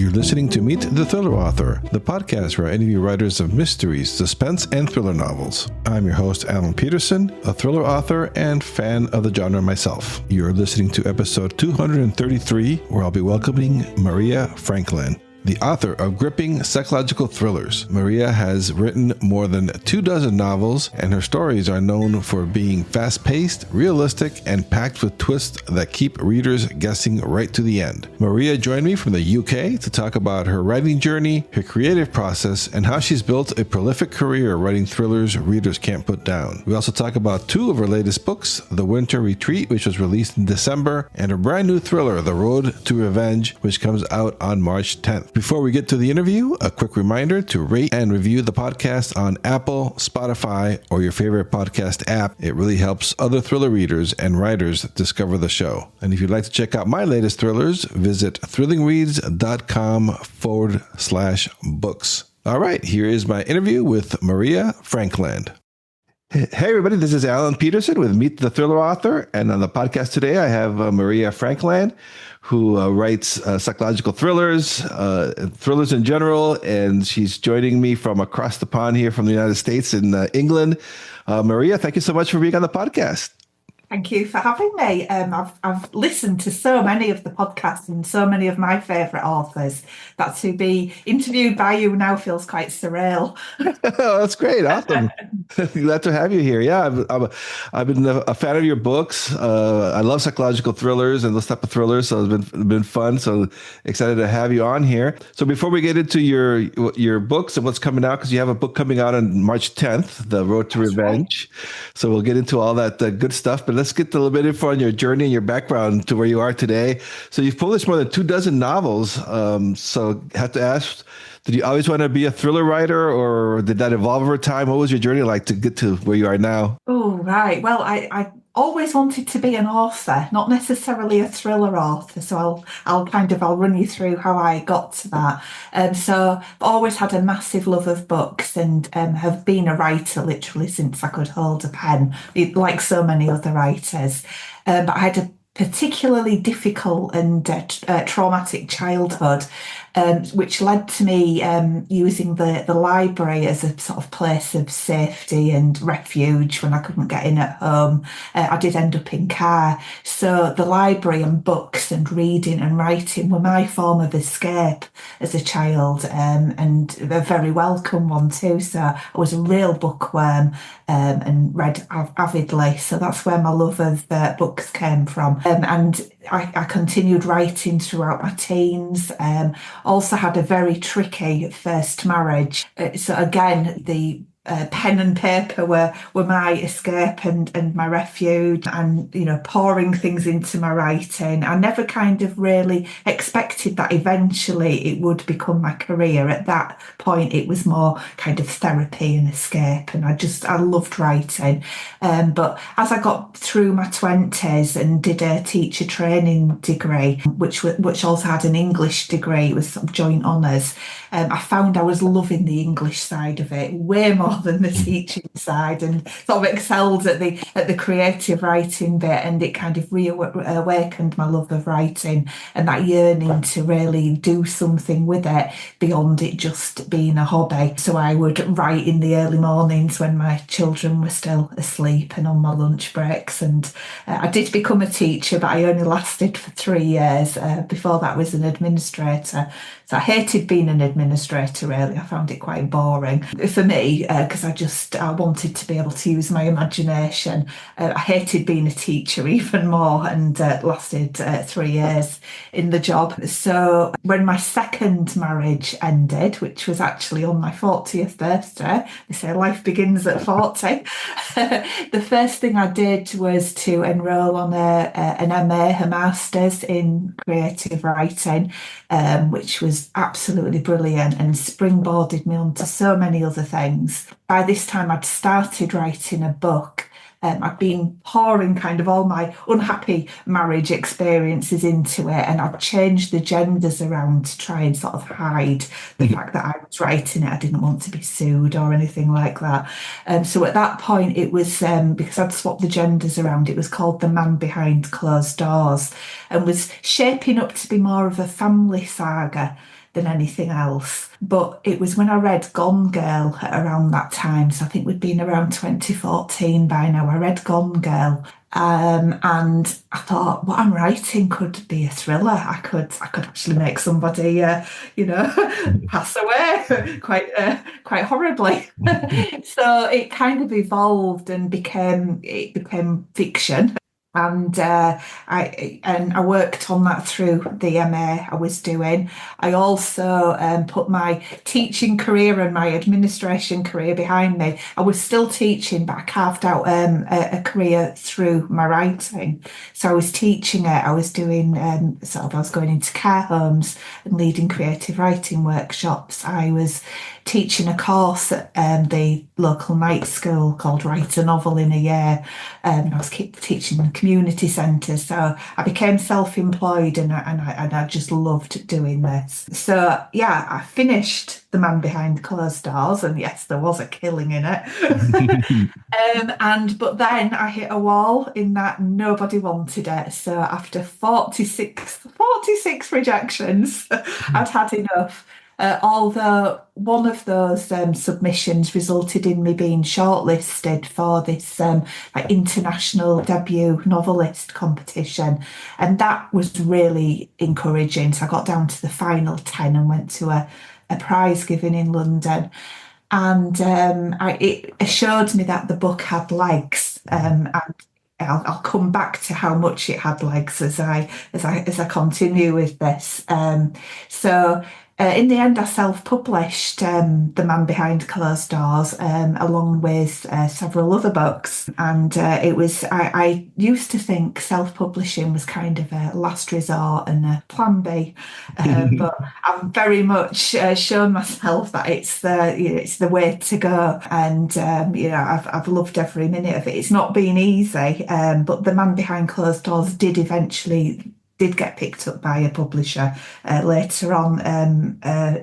You're listening to Meet the Thriller Author, the podcast where I interview writers of mysteries, suspense, and thriller novels. I'm your host, Alan Peterson, a thriller author and fan of the genre myself. You're listening to episode 233, where I'll be welcoming Maria Frankland, the author of gripping psychological thrillers. Maria has written more than 24 novels, and her stories are known for being fast-paced, realistic, and packed with twists that keep readers guessing right to the end. Maria joined me from the UK to talk about her writing journey, her creative process, and how she's built a prolific career writing thrillers readers can't put down. We also talk about two of her latest books, The Winter Retreat, which was released in December, and her brand new thriller, The Road to Revenge, which comes out on March 10th. Before we get to the interview, a quick reminder to rate and review the podcast on Apple, Spotify, or your favorite podcast app. It really helps other thriller readers and writers discover the show. And if you'd like to check out my latest thrillers, visit thrillingreads.com/books. All right, here is my interview with Maria Frankland. Hey everybody, this is Alan Peterson with Meet the Thriller Author, and on the podcast today I have Maria Frankland, who writes psychological thrillers, thrillers in general, and she's joining me from across the pond here from the United States in England. Maria, thank you so much for being on the podcast. Thank you for having me. I've listened to so many of the podcasts and so many of my favourite authors that to be interviewed by you now feels quite surreal. Oh, that's great. Awesome. Glad to have you here. Yeah, I've been a fan of your books. I love psychological thrillers and those type of thrillers, so it's been fun. So excited to have you on here. So before we get into your books and what's coming out, because you have a book coming out on March 10th, The Road to Revenge. Right. So we'll get into all that good stuff, but let's get a little bit info on your journey and your background to where you are today. So you've published more than 24 novels. So I have to ask, did you always want to be a thriller writer, or did that evolve over time? What was your journey like to get to where you are now? Oh, right. Well, I always wanted to be an author, not necessarily a thriller author. So I'll run you through how I got to that. So I've always had a massive love of books and have been a writer literally since I could hold a pen, like so many other writers. But I had a particularly difficult and traumatic childhood, which led to me using the library as a sort of place of safety and refuge when I couldn't get in at home. I did end up in care. So the library and books and reading and writing were my form of escape as a child, and a very welcome one too. So I was a real bookworm and read avidly. So that's where my love of books came from. And I continued writing throughout my teens. Also had a very tricky first marriage. So again, the pen and paper were my escape and my refuge, and pouring things into my writing. I never kind of really expected that eventually it would become my career. At that point it was more kind of therapy and escape, and I loved writing. But as I got through my 20s and did a teacher training degree, which also had an English degree, it was sort of joint honours, I found I was loving the English side of it way more than the teaching side, and sort of excelled at the creative writing bit, and it kind of reawakened my love of writing and that yearning to really do something with it beyond it just being a hobby. So I would write in the early mornings when my children were still asleep and on my lunch breaks, and I did become a teacher, but I only lasted for 3 years. Before that was an administrator. So I hated being an administrator, really. I found it quite boring for me, because I wanted to be able to use my imagination. I hated being a teacher even more, and lasted 3 years in the job. So when my second marriage ended, which was actually on my 40th birthday, they say life begins at 40, the first thing I did was to enrol on an MA, a master's in creative writing, which was absolutely brilliant and springboarded me onto so many other things. By this time I'd started writing a book. I'd been pouring kind of all my unhappy marriage experiences into it, and I'd changed the genders around to try and sort of hide the fact that I was writing it. I didn't want to be sued or anything like that. So at that point it was, because I'd swapped the genders around, it was called The Man Behind Closed Doors, and was shaping up to be more of a family saga than anything else. But it was when I read Gone Girl around that time. So I think we'd been around 2014 by now. I read Gone Girl. And I thought what I'm writing could be a thriller. I could actually make somebody, pass away quite horribly. So it kind of evolved and became fiction. And I worked on that through the MA I was doing. I also put my teaching career and my administration career behind me. I was still teaching, but I carved out a career through my writing. So I was teaching it. I was doing I was going into care homes and leading creative writing workshops. I was teaching a course at the local night school called Write a Novel in a Year. I was teaching in community centres, so I became self-employed, and I just loved doing this. So yeah, I finished The Man Behind Closed Doors, and yes, there was a killing in it. But then I hit a wall in that nobody wanted it. So after 46 rejections, I'd had enough. Although one of those submissions resulted in me being shortlisted for this international debut novelist competition, and that was really encouraging. So I got down to the final 10 and went to a prize giving in London, and it assured me that the book had legs. And I'll come back to how much it had legs as I continue with this. In the end, I self-published The Man Behind Closed Doors, along with several other books. And I used to think self-publishing was kind of a last resort and a plan B. But I've very much shown myself that it's the way to go. And, I've loved every minute of it. It's not been easy, but The Man Behind Closed Doors did get picked up by a publisher later on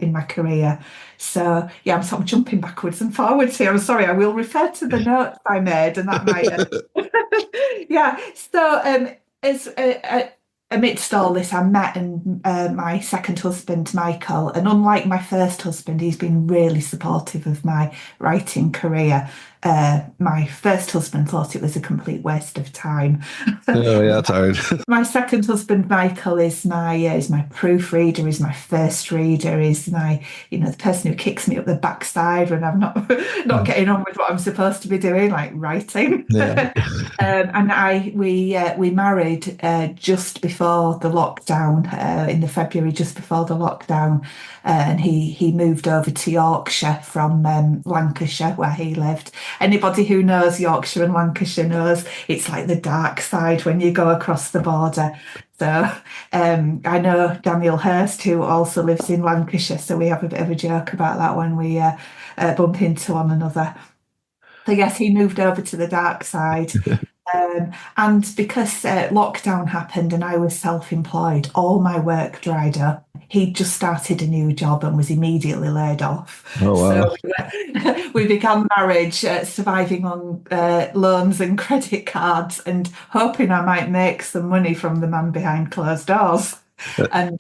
in my career. So yeah, I'm sort of jumping backwards and forwards here. I'm sorry, I will refer to the notes I made, and that might. Yeah. So as amidst all this, I met my second husband, Michael, and unlike my first husband, he's been really supportive of my writing career. My first husband thought it was a complete waste of time. Oh yeah, that's hard. My second husband, Michael, is my proofreader, is my first reader, is my the person who kicks me up the backside when I'm not getting on with what I'm supposed to be doing, like writing. Yeah. And we married just before the lockdown, in the February just before the lockdown, and he moved over to Yorkshire from Lancashire, where he lived. Anybody who knows Yorkshire and Lancashire knows it's like the dark side when you go across the border. So I know Daniel Hurst, who also lives in Lancashire, so we have a bit of a joke about that when we bump into one another. So yes, he moved over to the dark side. And because lockdown happened and I was self-employed, all my work dried up. He'd just started a new job and was immediately laid off. Oh, wow. So we began marriage, surviving on loans and credit cards, and hoping I might make some money from The Man Behind Closed Doors. And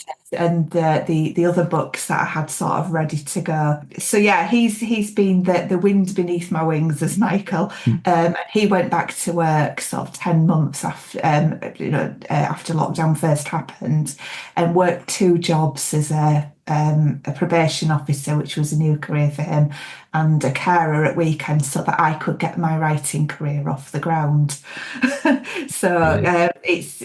the other books that I had sort of ready to go. So yeah, he's been the wind beneath my wings, as Michael. He went back to work sort of 10 months after after lockdown first happened, and worked 2 jobs as a probation officer, which was a new career for him, and a carer at weekends, so that I could get my writing career off the ground. So it's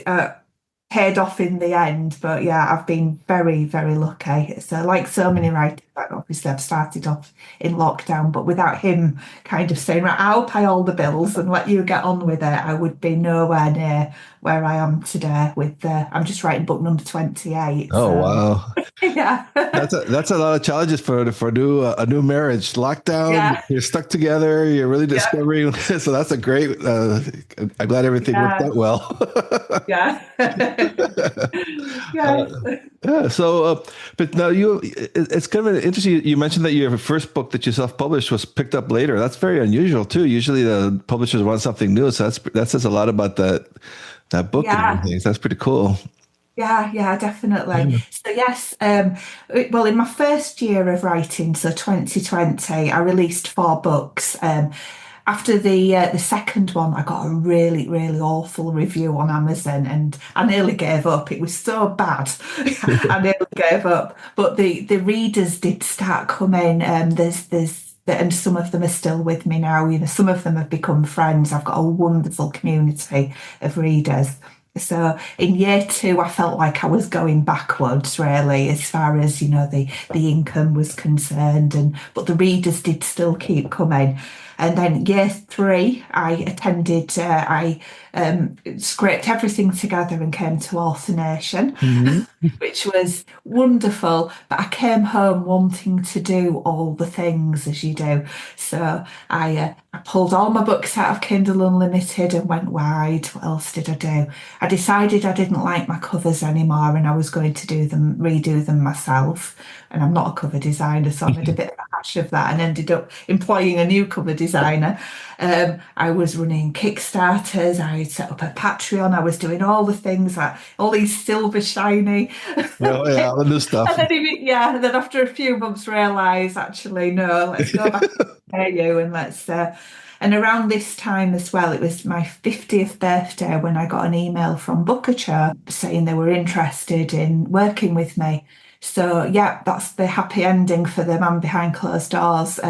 paid off in the end, but yeah, I've been very, very lucky. So like so many writers, obviously I've started off in lockdown, but without him kind of saying, right, I'll pay all the bills and let you get on with it, I would be nowhere near where I am today with I'm just writing book number 28. Oh, wow. Yeah. That's a lot of challenges for a new marriage. Lockdown, Yeah. You're stuck together, you're really discovering. So that's a great, I'm glad everything worked out well. Yeah. Yeah. So, but now it's kind of interesting. You mentioned that your first book that you self-published was picked up later. That's very unusual too. Usually the publishers want something new. So that says a lot about that book and everything. So that's pretty cool. Yeah, definitely. Yeah. So yes, well, in my first year of writing, so 2020, I released 4 books. After the second one, I got a really, really awful review on Amazon, and I nearly gave up. It was so bad, I nearly gave up. But the readers did start coming. And some of them are still with me now. You know, some of them have become friends. I've got a wonderful community of readers. So in year 2, I felt like I was going backwards, really, as far as the income was concerned, and but the readers did still keep coming. And then year 3, I attended. I scraped everything together and came to Author Nation, Mhm. which was wonderful. But I came home wanting to do all the things as you do. So I pulled all my books out of Kindle Unlimited and went wide. What else did I do? I decided I didn't like my covers anymore and I was going to redo them myself. And I'm not a cover designer, so I made a bit of a hash of that and ended up employing a new cover designer. I was running Kickstarters, I set up a Patreon, I was doing all the things, like all these silver shiny. Oh yeah, all the new And stuff. then, and then after a few months, realise actually, no, let's go back to pay you and And around this time as well, it was my 50th birthday when I got an email from Bookercher saying they were interested in working with me. So yeah, that's the happy ending for the Man Behind Closed Doors.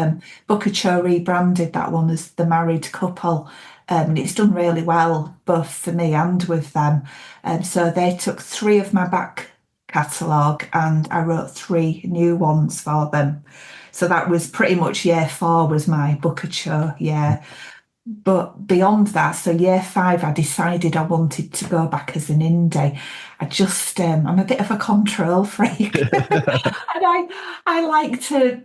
Bookercher rebranded that one as The Married Couple. And it's done really well, both for me and with them. So they took 3 of my back catalogue and I wrote 3 new ones for them. So that was pretty much year 4 was my Bookercher year. But beyond that, so year 5, I decided I wanted to go back as an indie. I'm a bit of a control freak. And I like to,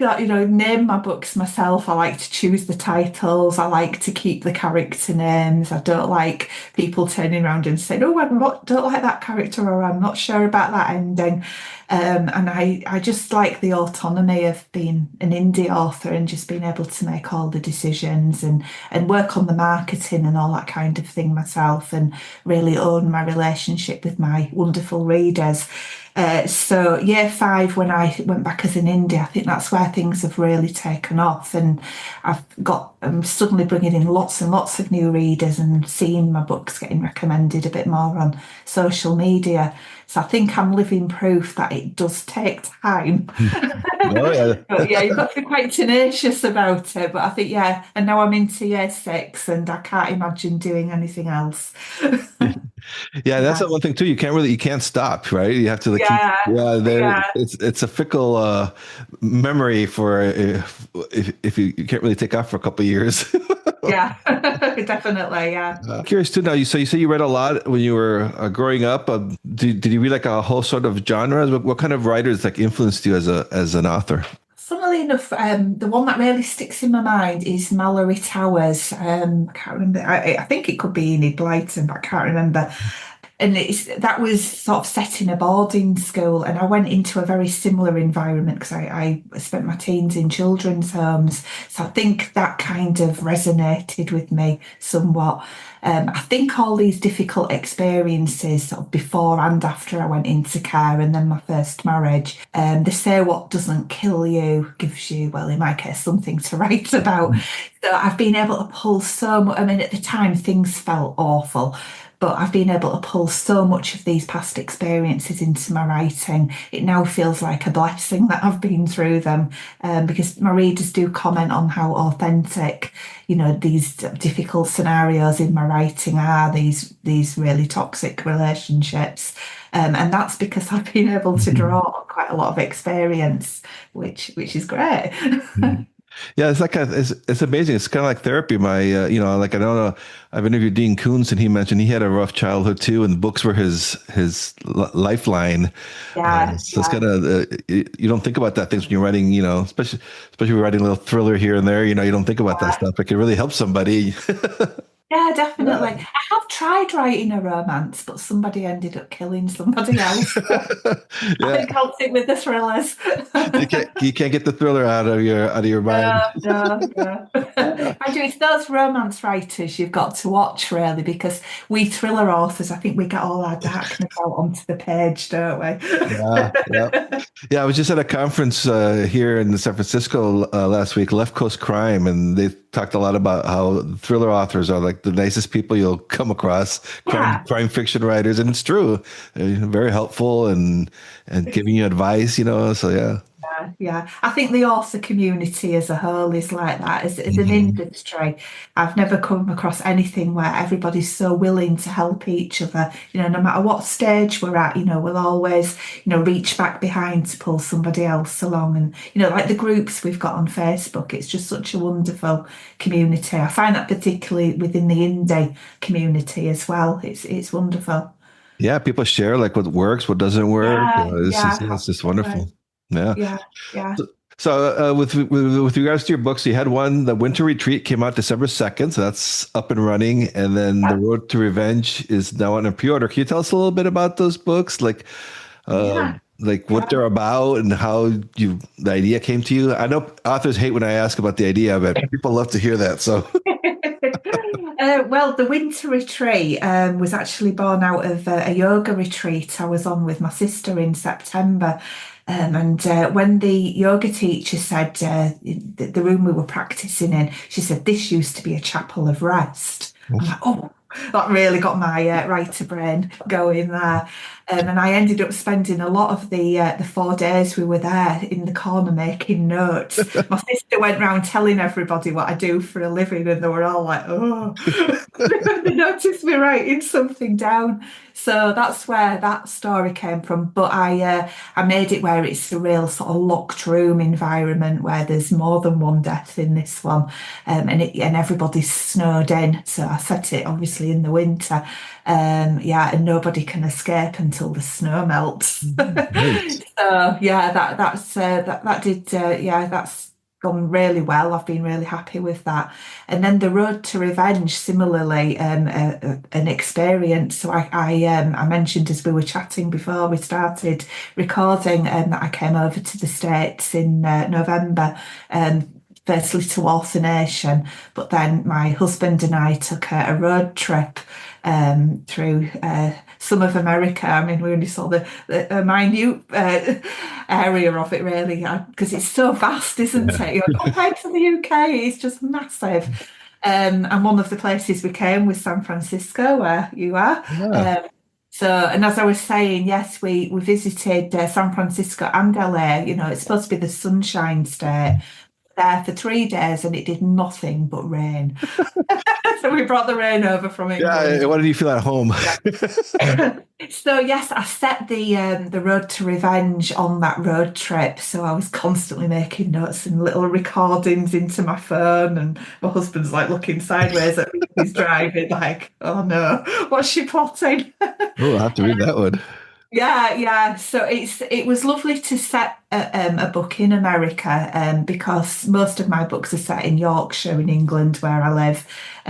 name my books myself. I like to choose the titles. I like to keep the character names. I don't like people turning around and saying, "Oh, don't like that character," or "I'm not sure about that ending." And I just like the autonomy of being an indie author and just being able to make all the decisions and work on the marketing and all that kind of thing myself and really own my relationship with my wonderful readers. So year 5, when I went back as an indie, I think that's where things have really taken off, and I'm suddenly bringing in lots and lots of new readers and seeing my books getting recommended a bit more on social media. So I think I'm living proof that it does take time. Oh yeah. But yeah, you've got to be quite tenacious about it. But I think, yeah, and now I'm into year 6 and I can't imagine doing anything else. Yeah, that's Yeah, the one thing too. You can't stop, right? You have to like keep. yeah, Yeah, yeah. it's a fickle memory for if you can't really take off for a couple of years. Yeah, definitely. Yeah. Curious too. Now, you say you read a lot when you were growing up. Did you read like a whole sort of genres? What kind of writers like influenced you as an author? Funnily enough, the one that really sticks in my mind is Mallory Towers. I can't remember. I think it could be Enid Blyton, but I can't remember. And that was sort of set in a boarding school, and I went into a very similar environment because I spent my teens in children's homes. So I think that kind of resonated with me somewhat. I think all these difficult experiences, sort of before and after I went into care, and then my first marriage, they say what doesn't kill you gives you, well, in my case, something to write about. So I've been able to pull so much. I mean, at the time, things felt awful. But I've been able to pull so much of these past experiences into my writing. It now feels like a blessing that I've been through them, because my readers do comment on how authentic, these difficult scenarios in my writing are. These really toxic relationships, and that's because I've been able to draw on quite a lot of experience, which is great. Yeah, it's amazing. It's kind of like therapy. Like I don't know. I've interviewed Dean Koontz, and he mentioned he had a rough childhood too, and the books were his lifeline. Yeah, So it's yeah. kind of you don't think about that things when you're writing, especially when you're writing a little thriller here and there. You don't think about that stuff. It can really help somebody. Yeah, definitely. I have tried writing a romance, but somebody ended up killing somebody else. I Yeah, think I'll stick with the thrillers. you can't get the thriller out of your mind. No, no, no. I do. It's those romance writers you've got to watch, really, because we thriller authors, I think we get all our darkness out onto the page, don't Yeah, yeah. we? Yeah, I was just at a conference here in San Francisco last week, Left Coast Crime, and they talked a lot about how thriller authors are like the nicest people you'll come across, Yeah. crime fiction writers, and it's true. Very helpful and giving you advice, So yeah. Yeah. I think the author community as a whole is like that. As an Mhm. industry, I've never come across anything where everybody's so willing to help each other. No matter what stage we're at, we'll always, reach back behind to pull somebody else along. And, like the groups we've got on Facebook, it's just such a wonderful community. I find that particularly within the indie community as well. It's wonderful. Yeah, people share like what works, what doesn't work. Yeah, yeah, It's just absolutely. wonderful. Yeah. Yeah, yeah. So, with regards to your books, you had one, The Winter Retreat, came out December 2nd, so that's up and running, and then The Yeah. Road to Revenge is now on a pre-order. Can you tell us a little bit about those books, Yeah. like what Yeah. they're about and how the idea came to you? I know authors hate when I ask about the idea, but people love to hear that. So, Well, the winter retreat was actually born out of a yoga retreat I was on with my sister in September. And when the yoga teacher said the room we were practicing in, she said, "This used to be a chapel of rest." I'm like, oh, that really got my writer brain going there. And I ended up spending a lot of the 4 days we were there in the corner making notes. My sister went round telling everybody what I do for a living, and they were all like, "Oh," they noticed me writing something down. So that's where that story came from. But I made it where it's a real sort of locked room environment where there's more than one death in this one, and everybody's snowed in. So I set it obviously in the winter, yeah, and nobody can escape until the snow melts. great. So yeah, that did yeah, that's gone really well. I've been really happy with that. And then the Road to Revenge, similarly, an experience. So I mentioned as we were chatting before we started recording that I came over to the States in November. Firstly to Author Nation, but then my husband and I took a road trip through some of America. I mean, we only saw the minute area of it, really, because it's so vast, isn't Yeah. it? Compared to the UK, it's just massive. And one of the places we came was San Francisco, where you are. Yeah. So, and as I was saying, yes, we visited San Francisco and LA. It's supposed to be the Sunshine State. There for 3 days, and it did nothing but rain. So we brought the rain over from Yeah. England. What did you feel at home? So yes, I set the Road to Revenge on that road trip. So I was constantly making notes and little recordings into my phone, and my husband's like looking sideways at me as he's driving, like, "Oh no, what's she plotting?" Oh, I'll have to read that one. Yeah, yeah. So it was lovely to set a book in America, because most of my books are set in Yorkshire in England, where I live.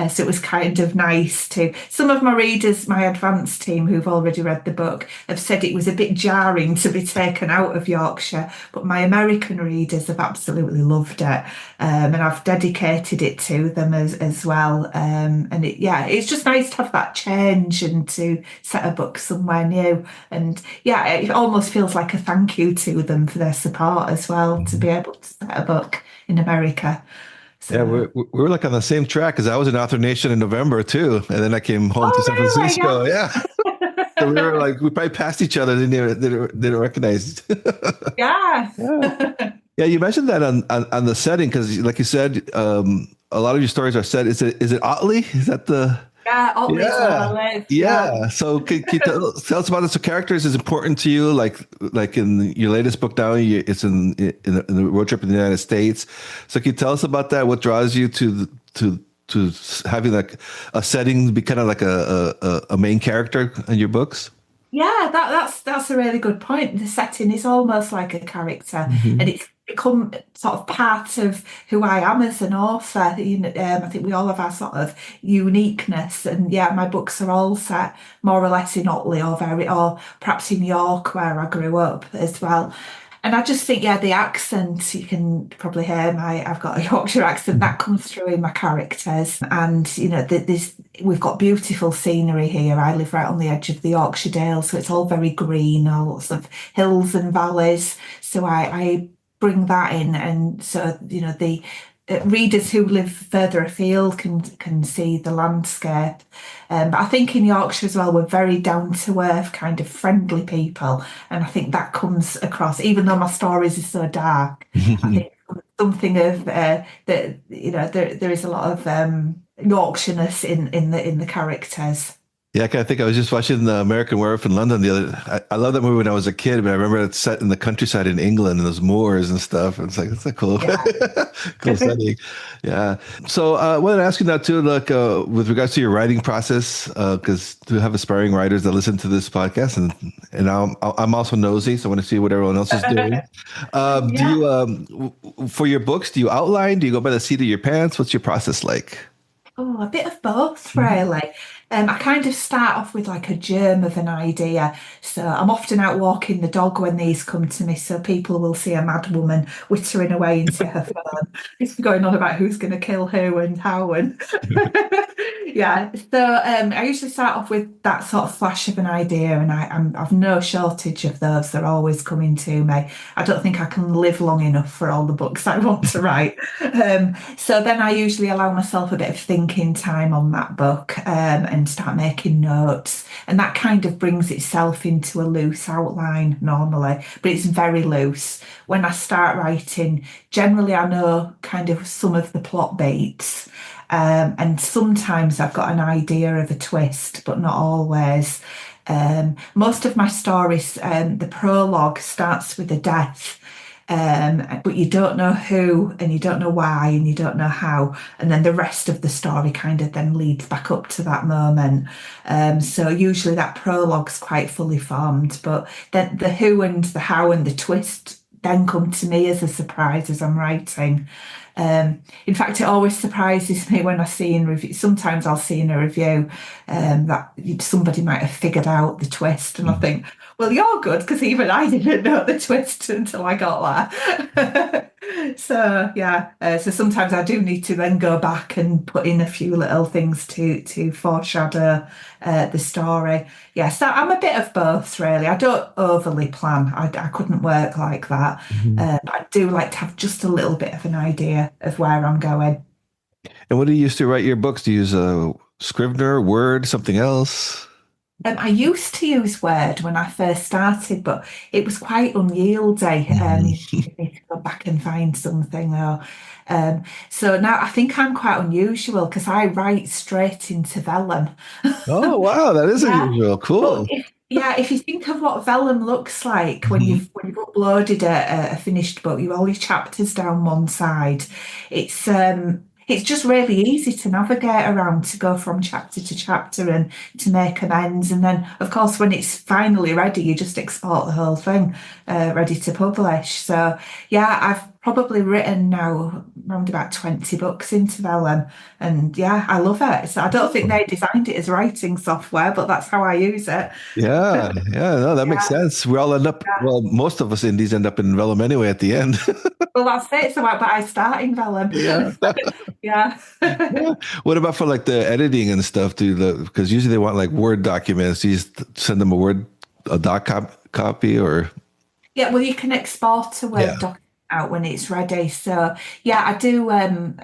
So it was kind of nice to. Some of my readers, my advanced team who've already read the book, have said it was a bit jarring to be taken out of Yorkshire, but my American readers have absolutely loved it, and I've dedicated it to them as well. And yeah, it's just nice to have that change and to set a book somewhere new. And yeah, it almost feels like a thank you to them for their support as well to be able to set a book in America. Yeah, So, we were like on the same track because I was in Author Nation in November too, and then I came home to San oh really? Francisco. Yeah, so we were Yeah. like we probably passed each other, didn't recognize. Yeah. Yeah, yeah. You mentioned that on the setting because, like you said, a lot of your stories are set. Is it Otley? Is that the? Yeah, Otley's where I Yeah, live. Yeah. yeah. So can you tell us about it? So characters is important to you, like in your latest book now, it's in the road trip in the United States. So can you tell us about that? What draws you to having like a setting be kind of like a main character in your books? Yeah, that's a really good point. The setting is almost like a character, and Hmm. it's become sort of part of who I am as an author. I think we all have our sort of uniqueness, and yeah, my books are all set more or less in Otley or perhaps in York where I grew up as well. And I just think, yeah, the accent, you can probably hear I've got a Yorkshire accent that comes through in my characters. And, we've got beautiful scenery here. I live right on the edge of the Yorkshire Dales, so it's all very green, all lots of hills and valleys. So I bring that in. And so, the readers who live further afield can see the landscape. But I think in Yorkshire as well, we're very down to earth, kind of friendly people, and I think that comes across. Even though my stories are so dark, I think something of that. There is a lot of Yorkshireness in the characters. Yeah, I think I was just watching the American Werewolf in London the other. I love that movie when I was a kid, but I remember it's set in the countryside in England and those moors and stuff. It's like it's a cool, Yeah. cool setting. Yeah. So I wanted to ask you now too, like with regards to your writing process, because we have aspiring writers that listen to this podcast, and I'm also nosy, so I want to see what everyone else is doing. Do Yeah. you for your books? Do you outline? Do you go by the seat of your pants? What's your process like? Oh, a bit of both, Mhm. really. I kind of start off with like a germ of an idea. So I'm often out walking the dog when these come to me. So people will see a mad woman wittering away into her phone. It's going on about who's going to kill who and how. And yeah. So I usually start off with that sort of flash of an idea, and I've no shortage of those. They're always coming to me. I don't think I can live long enough for all the books I want to write. So then I usually allow myself a bit of thinking time on that book, and start making notes. And that kind of brings itself into a loose outline normally, but it's very loose. When I start writing, generally I know kind of some of the plot beats. And sometimes I've got an idea of a twist, but not always. Most of my stories, the prologue starts with a death, but you don't know who, and you don't know why, and you don't know how. And then the rest of the story kind of then leads back up to that moment. So usually that prologue's quite fully formed, but then the who and the how and the twist then come to me as a surprise as I'm writing. In fact, it always surprises me when I see in review. Sometimes I'll see in a review that somebody might have figured out the twist, and I think, well, you're good because even I didn't know the twist until I got there. So yeah, so sometimes I do need to then go back and put in a few little things to foreshadow the story. Yeah, so I'm a bit of both, really. I don't overly plan. I couldn't work like that. Mhm. But I do like to have just a little bit of an idea of where I'm going. And what do you use to write your books? Do you use a Scrivener, Word, something else? I used to use Word when I first started, but it was quite unyieldy. Mhm. You need to go back and find something. So now I think I'm quite unusual because I write straight into vellum. Oh, wow, that is Yeah, unusual. but Cool. if you think of what vellum looks like when Mhm. you've uploaded a finished book, you all your chapters down one side. It's just really easy to navigate around, to go from chapter to chapter and to make amends. And then, of course, when it's finally ready, you just export the whole thing, ready to publish. So yeah, I've probably written now around about 20 books into vellum, and yeah, I love it. So I don't think they designed it as writing software, but that's how I use it. Yeah, yeah, no, that makes Yeah, sense. We all end up, yeah. well, most of us indies end up in vellum anyway at the end. Well, that's it. So, but I start in vellum. Yeah. Yeah. Yeah. What about for like the editing and stuff? Because usually they want like Word documents. Do you just send them a copy or? Yeah, well, you can export a Yeah. Word document out when it's ready. So, yeah, I do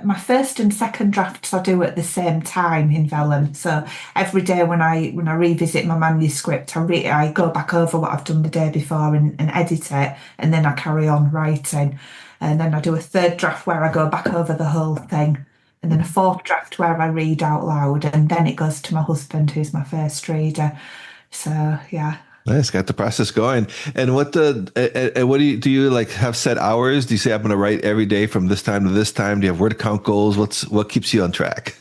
my first and second drafts I do at the same time in vellum. So every day when I revisit my manuscript, I go back over what I've done the day before and edit it, and then I carry on writing. And then I do a third draft where I go back over the whole thing. And then a fourth draft where I read out loud, and then it goes to my husband, who's my first reader. So, yeah. Nice, got the process going. And what do you like have set hours? Do you say I'm going to write every day from this time to this time? Do you have word count goals? What keeps you on track?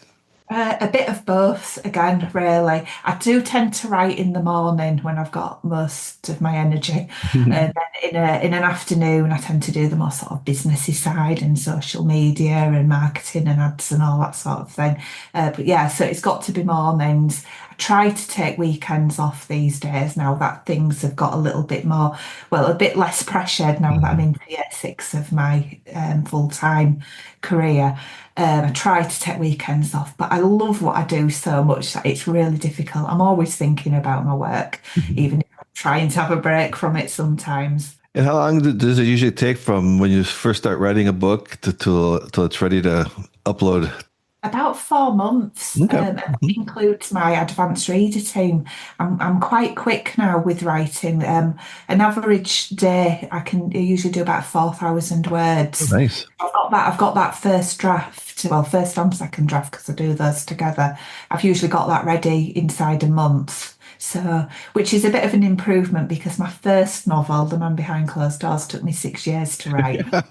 A bit of both again, really. I do tend to write in the morning when I've got most of my energy. And then in an afternoon, I tend to do the more sort of businessy side and social media and marketing and ads and all that sort of thing. But yeah, so it's got to be mornings. I try to take weekends off these days now that things have got a little bit more, well, a bit less pressured now that I'm Mhm. into year six of my full-time career. I try to take weekends off, but I love what I do so much that it's really difficult. I'm always thinking about my work, Mhm. even if I'm trying to have a break from it sometimes. And how long does it usually take from when you first start writing a book to till it's ready to upload? About 4 months, Okay. and that Mhm. includes my advanced reader team. I'm quite quick now with writing. An average day, I can usually do about 4,000 Oh, words. nice. I've got that first draft, well, first and second draft because I do those together. I've usually got that ready inside a month. So, which is a bit of an improvement because my first novel, The Man Behind Closed Doors, took me 6 years to write. Yeah,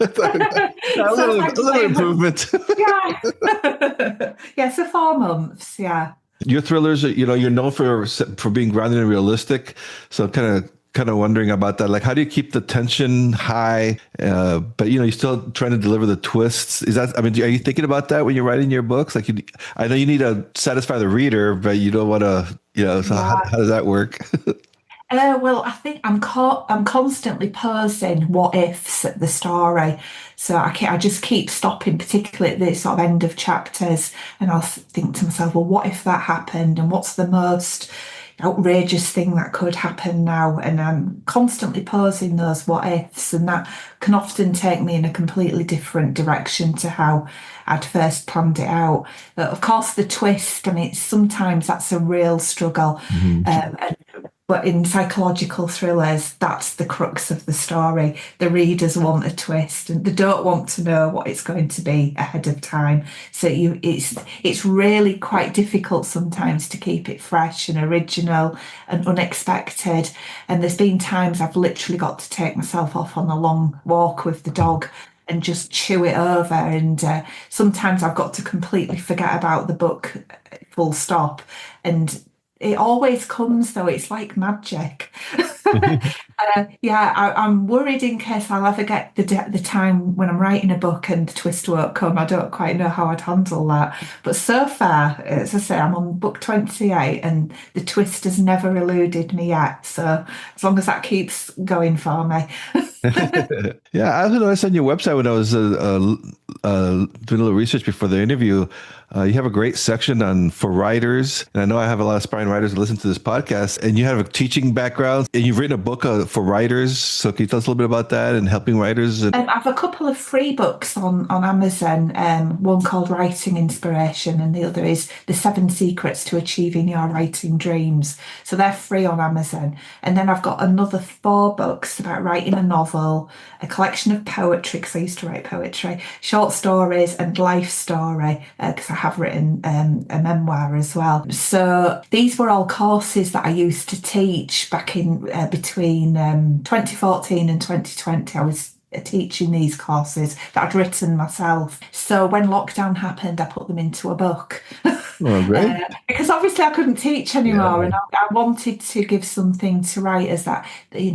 So a little thankfully, improvement. yeah. Yeah, so 4 months, yeah. Your thrillers, you're known for being grounded and realistic. So kind of wondering about that. Like, how do you keep the tension high, but you're still trying to deliver the twists? Is that, I mean, are you thinking about that when you're writing your books? Like, I know you need to satisfy the reader, but you don't want to, so Yeah. how does that work? Well, I think I'm constantly posing what ifs at the story, so I just keep stopping, particularly at the sort of end of chapters, and I'll think to myself, well, what if that happened, and what's the most outrageous thing that could happen now? And I'm constantly posing those what ifs, and that can often take me in a completely different direction to how I'd first planned it out. But of course, the twist, I mean, sometimes that's a real struggle. Mhm. And but in psychological thrillers, that's the crux of the story. The readers want a twist, and they don't want to know what it's going to be ahead of time. So it's really quite difficult sometimes to keep it fresh and original and unexpected. And there's been times I've literally got to take myself off on a long walk with the dog and just chew it over. And sometimes I've got to completely forget about the book, full stop. And it always comes though, it's like magic. Yeah, I'm worried in case I'll ever get the time when I'm writing a book and the twist won't come. I don't quite know how I'd handle that. But so far, as I say, I'm on book 28 and the twist has never eluded me yet. So as long as that keeps going for me. Yeah, I also noticed on your website when I was doing a little research before the interview, you have a great section on for writers, and I know I have a lot of aspiring writers who listen to this podcast. And you have a teaching background, and you've written a book for writers. So can you tell us a little bit about that and helping writers? And I have a couple of free books on Amazon, one called Writing Inspiration, and the other is The Seven Secrets to Achieving Your Writing Dreams. So they're free on Amazon. And then I've got another four books about writing a novel, a collection of poetry, because I used to write poetry, short stories, and life story, because I have written a memoir as well. So these were all courses that I used to teach back in between 2014 and 2020. I was teaching these courses that I'd written myself. So when lockdown happened, I put them into a book. oh, great. Because obviously I couldn't teach anymore, Yeah. and I wanted to give something to writers that they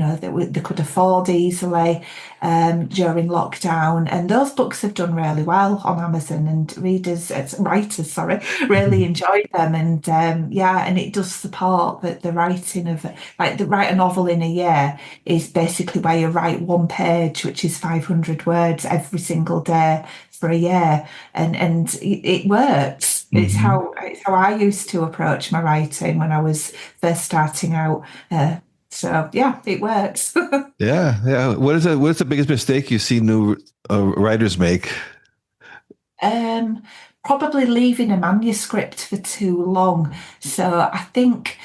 could afford easily during lockdown. And those books have done really well on Amazon, and writers, sorry, really enjoyed them. And yeah, and it does support the writing of like the write a novel in a year is basically where you write one page, which is 500 words every single day for a year, and it works. Mhm. It's how I used to approach my writing when I was first starting out. So yeah, it works. Yeah, yeah. What is the biggest mistake you see new writers make? Um, Probably leaving a manuscript for too long. So I think,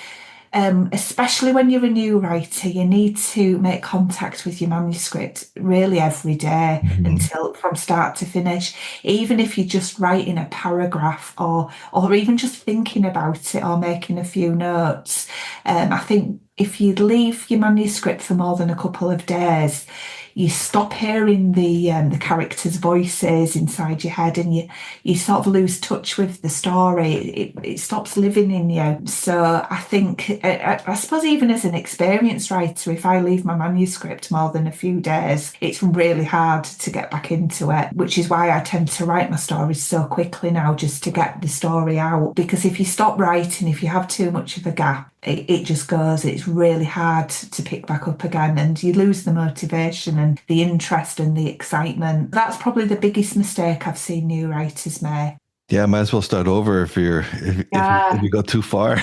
especially when you're a new writer, you need to make contact with your manuscript really every day Mhm. until from start to finish. Even if you're just writing a paragraph or even just thinking about it or making a few notes. I think if you leave your manuscript for more than a couple of days, you stop hearing the characters' voices inside your head, and you sort of lose touch with the story. It stops living in you. So I think, I suppose, even as an experienced writer, if I leave my manuscript more than a few days, it's really hard to get back into it, which is why I tend to write my stories so quickly now, just to get the story out. Because if you stop writing, if you have too much of a gap, it just goes. It's really hard to pick back up again, and you lose the motivation and the interest and the excitement. That's probably the biggest mistake I've seen new writers make. Yeah, might as well start over if you go too far.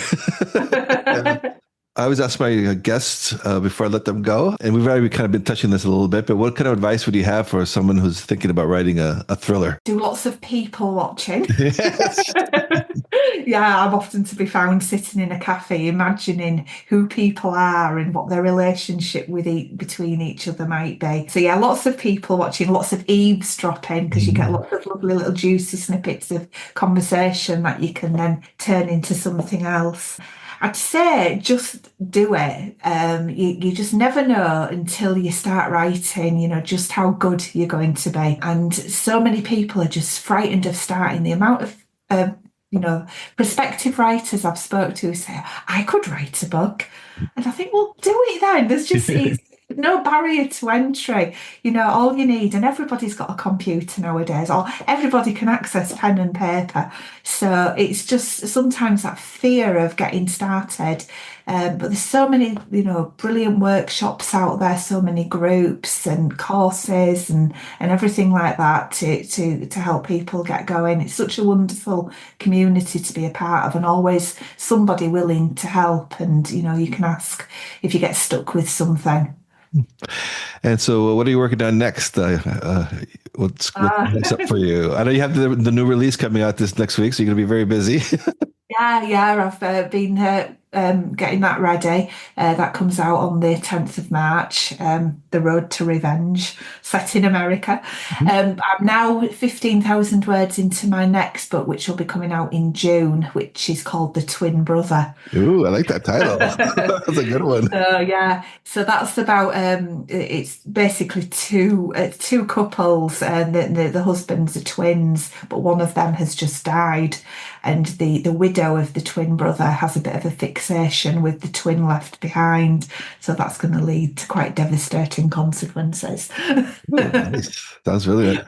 I always ask my guests before I let them go, and we've already kind of been touching this a little bit, but what kind of advice would you have for someone who's thinking about writing a thriller? Do lots of people watching. Yes. Yeah, I'm often to be found sitting in a cafe imagining who people are and what their relationship between each other might be. So yeah, lots of people watching, lots of eavesdropping, because you get lots of lovely little juicy snippets of conversation that you can then turn into something else. I'd say just do it. You just never know until you start writing, just how good you're going to be. And so many people are just frightened of starting. The amount of prospective writers I've spoke to say, I could write a book. And I think, well, do it then. There's just it's no barrier to entry. All you need, and everybody's got a computer nowadays, or everybody can access pen and paper. So it's just sometimes that fear of getting started. But there's so many, brilliant workshops out there, so many groups and courses and everything like that to help people get going. It's such a wonderful community to be a part of, and always somebody willing to help. And, you can ask if you get stuck with something. And so what are you working on next? What's next up for you? I know you have the new release coming out this next week, so you're going to be very busy. Yeah, I've been getting that ready. That comes out on the 10th of March, The Road to Revenge, set in America. I'm now 15,000 words into my next book, which will be coming out in June, which is called The Twin Brother. Ooh, I like that title. That's a good one. So that's about, it's basically two couples, and the husbands are twins, but one of them has just died. And the widow of the twin brother has a bit of a fixation with the twin left behind. So that's going to lead to quite devastating consequences. Nice. Sounds really good.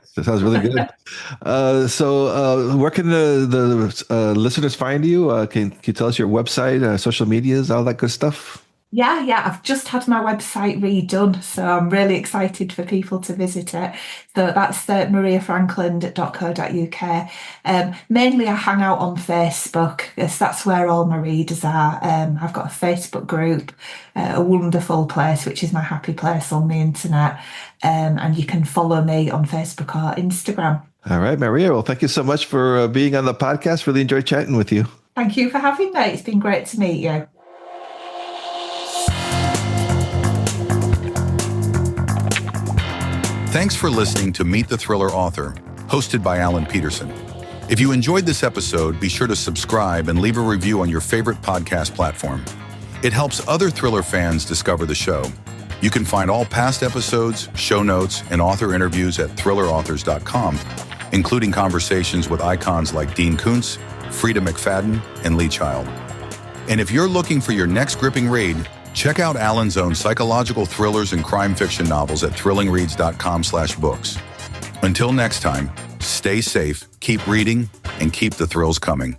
So where can the listeners find you? Can you tell us your website, social medias, all that good stuff? Yeah, I've just had my website redone, so I'm really excited for people to visit it. So that's mariafrankland.co.uk. Mainly I hang out on Facebook, because that's where all my readers are. I've got a Facebook group, a wonderful place, which is my happy place on the internet. And you can follow me on Facebook or Instagram. All right, Maria. Well, thank you so much for being on the podcast. Really enjoyed chatting with you. Thank you for having me. It's been great to meet you. Thanks for listening to Meet the Thriller Author, hosted by Alan Peterson. If you enjoyed this episode, be sure to subscribe and leave a review on your favorite podcast platform. It helps other thriller fans discover the show. You can find all past episodes, show notes, and author interviews at thrillerauthors.com, including conversations with icons like Dean Koontz, Frida McFadden, and Lee Child. And if you're looking for your next gripping read, check out Alan's own psychological thrillers and crime fiction novels at thrillingreads.com/books. Until next time, stay safe, keep reading, and keep the thrills coming.